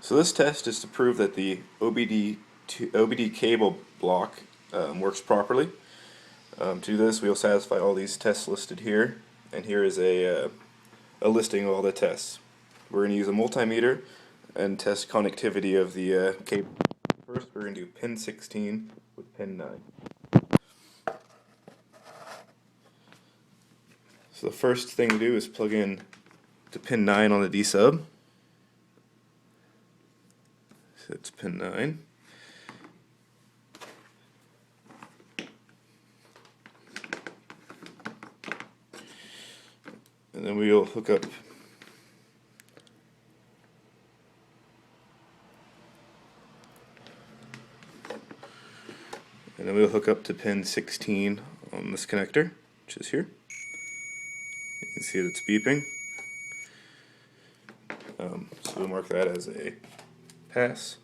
So this test is to prove that the OBD cable block works properly. To do this, we will satisfy all these tests listed here, and here is a listing of all the tests. We're going to use a multimeter and test connectivity of the cable. First, we're going to do pin 16 with pin 9. So the first thing to do is plug in to pin 9 on the D sub. So it's pin 9. And then we'll hook up to pin 16 on this connector, which is here. You can see that it's beeping. So we'll mark that as a pass.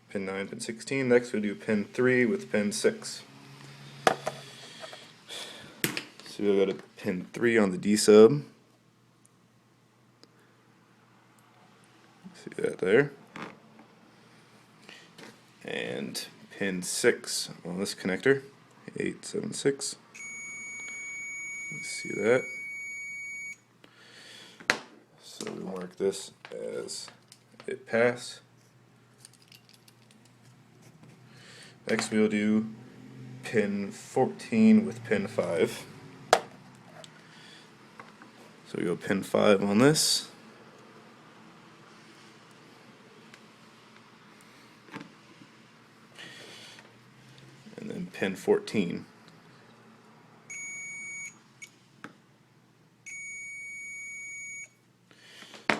Pin 9, pin 16. Next we'll do pin 3 with pin 6. So we'll go to pin 3 on the D sub. See that there. And pin 6 on this connector, 876. See that? So we mark this as a pass. Next we'll do pin 14 with pin 5. So we go pin 5 on this. And then pin 14. So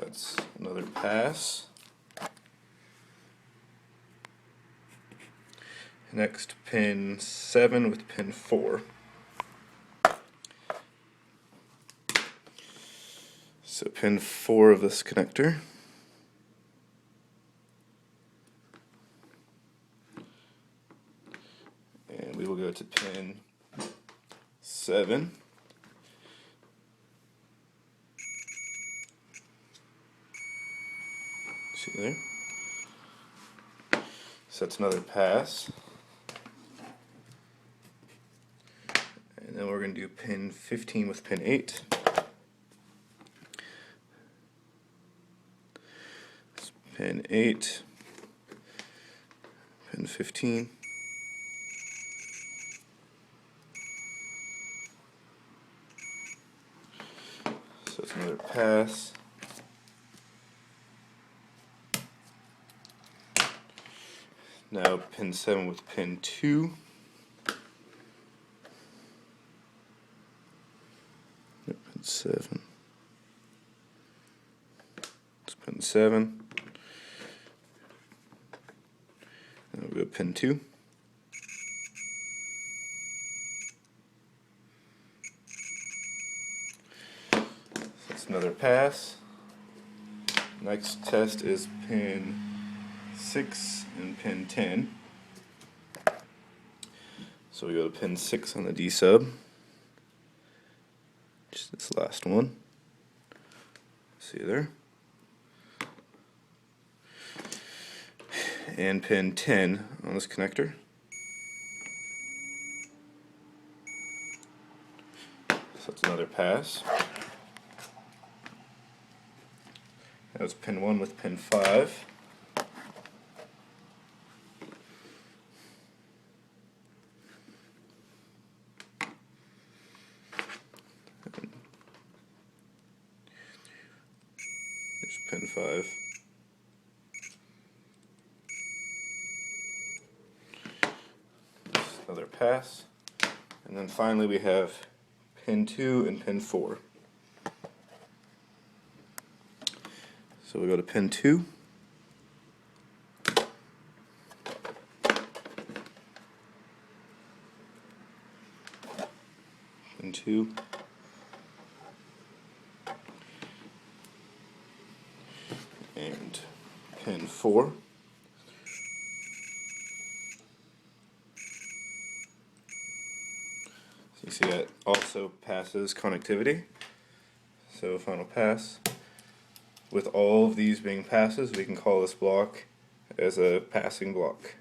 that's another pass. Next, pin 7 with pin 4. So pin 4 of this connector. And we will go to pin 7. See there? So that's another pass. And then we're going to do pin 15 with pin 8. It's pin 8, pin 15. So it's another pass. Now pin 7 with pin 2. Pin 7. It's pin 7. Now we'll go pin 2. That's another pass. Next test is pin 6 and pin 10. So we go to pin 6 on the D sub, just this last one. See there? And pin 10 on this connector. So that's another pass. That was pin 1 with pin 5. There's pin 5. Another pass. And then finally we have pin 2 and pin 4. So we go to pin 2. Pin 2. And pin 4. So you see that also passes connectivity. So final pass. with all of these being passes, we can call this block as a passing block.